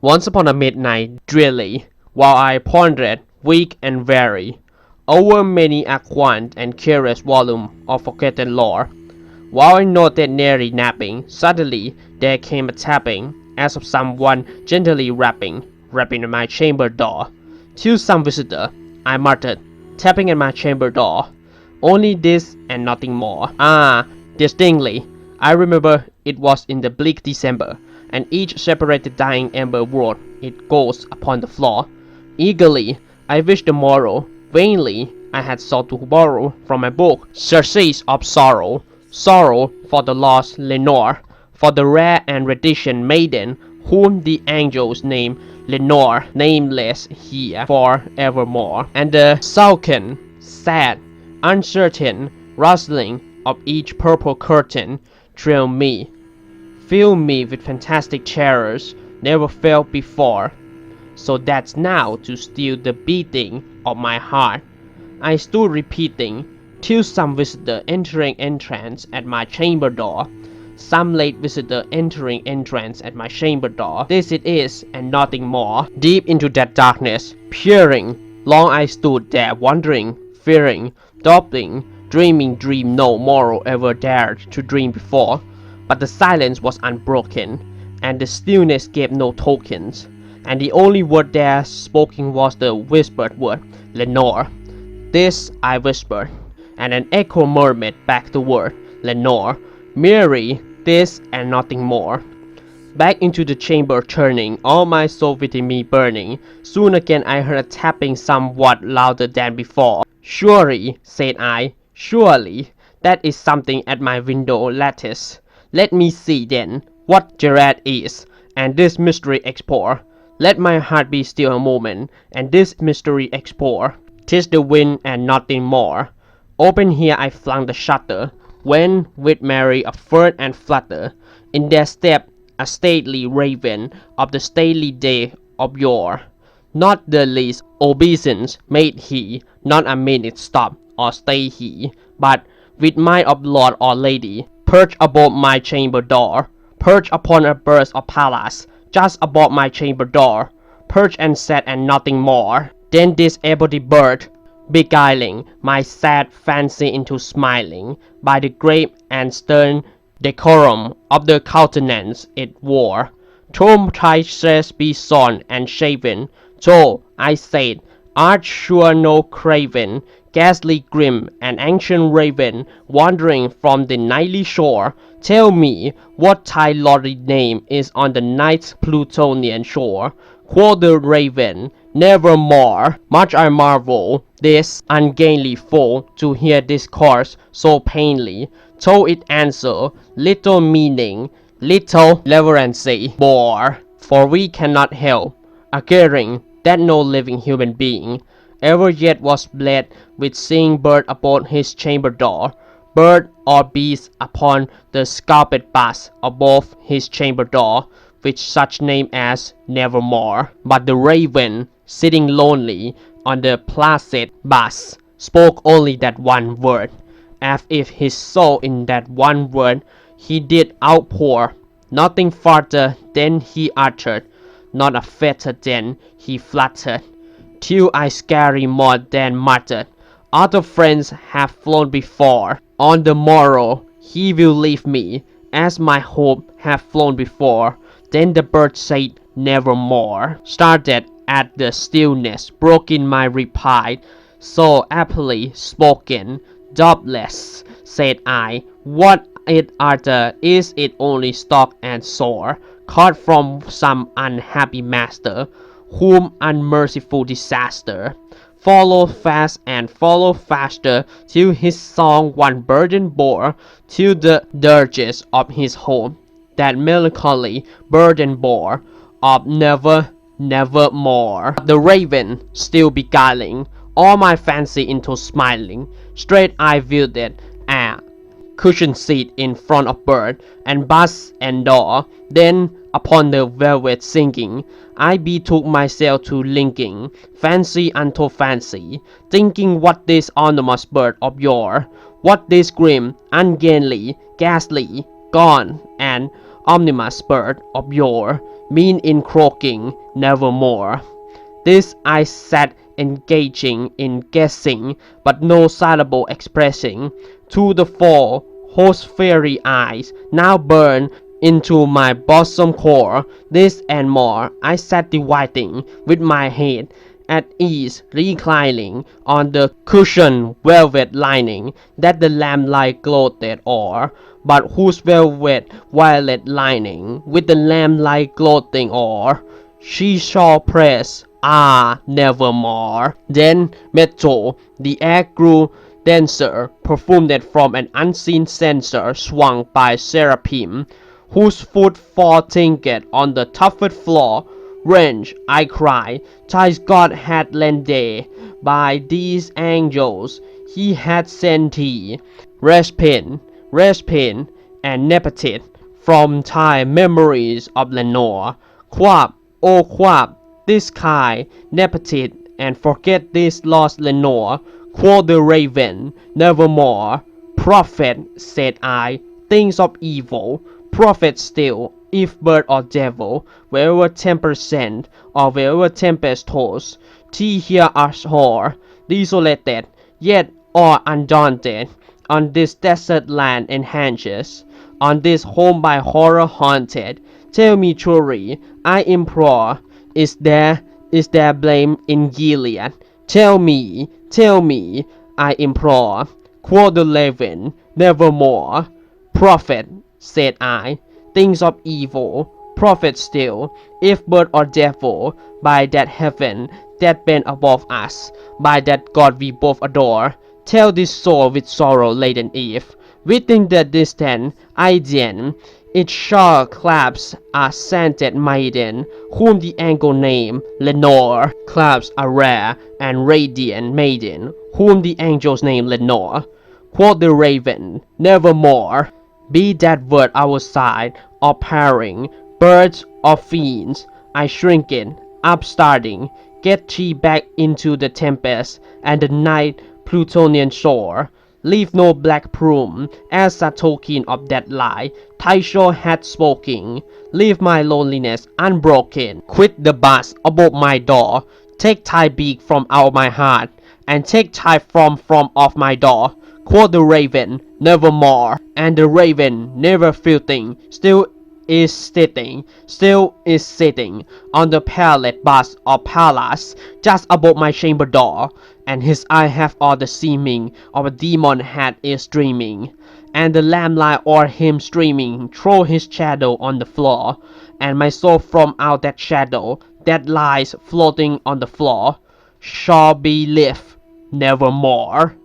Once upon a midnight, drearily, while I pondered, weak and weary, over many a quaint and curious volume of forgotten lore, while I noted nearly napping, suddenly there came a tapping, as of someone gently rapping at my chamber door. "To some visitor," I muttered, tapping at my chamber door. "Only this and nothing more." Ah, distinctly, I remember it was in the bleak December, and each separated dying ember wrought its ghost upon the floor. Eagerly, I wished the morrow. Vainly, I had sought to borrow from my book surcease of sorrow. Sorrow for the lost Lenore, for the rare and radiant maiden whom the angels name Lenore, nameless here for evermore, and the sullen, sad, uncertain rustling of each purple curtain thrilled me, filled me with fantastic terrors never felt before, so that now to still the beating of my heart, I stood repeating, till some visitor entering entrance at my chamber door. Some late visitor entering entrance at my chamber door. This it is, and nothing more. Deep into that darkness, peering, long I stood there wondering, fearing, doubting, dreaming dream no mortal ever dared to dream before. But the silence was unbroken, and the stillness gave no tokens, and the only word there spoken was the whispered word, Lenore. This I whispered, and an echo murmured back the word, Lenore, merely this and nothing more. Back into the chamber turning, all my soul within me burning. Soon again I heard a tapping somewhat louder than before. "Surely," said I, "surely, that is something at my window lattice. Let me see, then, what Gerard is, and this mystery explore. Let my heart be still a moment, and this mystery explore. 'Tis the wind and nothing more." Open here I flung the shutter, when with Mary a flirt and flutter, in there stepped a stately raven of the stately day of yore. Not the least obeisance made he, not a minute stop or stay he, but, with might of lord or lady, perched above my chamber door, perched upon a burst of Pallas, just above my chamber door, perched and sat and nothing more. Then this ebony bird, beguiling my sad fancy into smiling, by the grave and stern decorum of the countenance it wore, told thy dress be shorn and shaven. "So," I said, "art sure no craven, ghastly grim, and ancient raven, wandering from the nightly shore? Tell me what thy lordly name is on the night's Plutonian shore." Quoth the raven, "Nevermore." Much I marvel this ungainly foe to hear discourse so plainly. Told it answer, little meaning, little reverency bore, for we cannot help agreeing that no living human being ever yet was bled with seeing bird about his chamber door, bird or beast upon the scarped bust above his chamber door, with such name as Nevermore. But the raven, sitting lonely on the placid bust, spoke only that one word, as if his soul in that one word he did outpour. Nothing farther than he uttered, not a fetter than he fluttered, till I scarcely more than muttered, "Other friends have flown before. On the morrow he will leave me, as my hope have flown before." Then the bird said, "Nevermore." Started at the stillness, broke in my reply, so aptly spoken. "Doubtless," said I, "what it utter is it only stock and sore, caught from some unhappy master, whom unmerciful disaster followed fast and followed faster, till his song one burden bore, till the dirges of his home that melancholy burden bore, of nevermore." The raven, still beguiling all my fancy into smiling, straight I viewed it, a cushioned seat in front of bird and bust and door. Then upon the velvet singing, I betook myself to linking fancy unto fancy, thinking what this anonymous bird of yore, what this grim, ungainly, ghastly, gone, and omnibus bird of yore, mean in croaking, nevermore. This I sat engaging in guessing, but no syllable expressing. To the four, whose fiery eyes now burn into my bosom core. This and more I sat dividing, with my head at ease reclining on the cushioned velvet lining that the lamplight gloated o'er, but whose velvet violet lining with the lamplight gloating o'er she shall press, nevermore. Then mezzo, the air grew denser, perfumed from an unseen censer swung by seraphim, whose foot fall tinked on the tufted floor. Wrench, I cry, ties God had lent thee, by these angels he had sent thee. Respite, and nepatit, from time memories of Lenore. Quap, oh quap, this kind, nepatit, and forget this lost Lenore. Quoth the raven, nevermore. Prophet, said I, things of evil, prophet still, if bird or devil, wherever tempest sent, or wherever tempest toss, he hear us hoar, desolated, yet all undaunted, on this desert land and hanches, on this home by horror haunted. Tell me truly, I implore, is there blame in Gilead? Tell me, I implore. Quoth the raven, nevermore. Prophet, said I, things of evil, prophet still, if bird or devil, by that heaven that bend above us, by that God we both adore, tell this soul with sorrow laden if, within the distant Idaean, it shall clasp a scented maiden, whom the angel name Lenore, clasp a rare and radiant maiden, whom the angels name Lenore. Quoth the raven, nevermore. Be that word our side, or pairing, birds or fiends, I shrink it, upstarting, get thee back into the tempest and the night Plutonian shore. Leave no black plume as a token of that lie Tycho had spoken. Leave my loneliness unbroken. Quit the buzz above my door. Take thy beak from out my heart, and take thy from off my door. Quoth the raven, nevermore. And the raven, never filthing, still is sitting on the pallid bust of Pallas, just above my chamber door, and his eye have all the seeming of a demon head is dreaming, and the lamplight o'er him streaming throw his shadow on the floor, and my soul from out that shadow that lies floating on the floor shall be lift nevermore.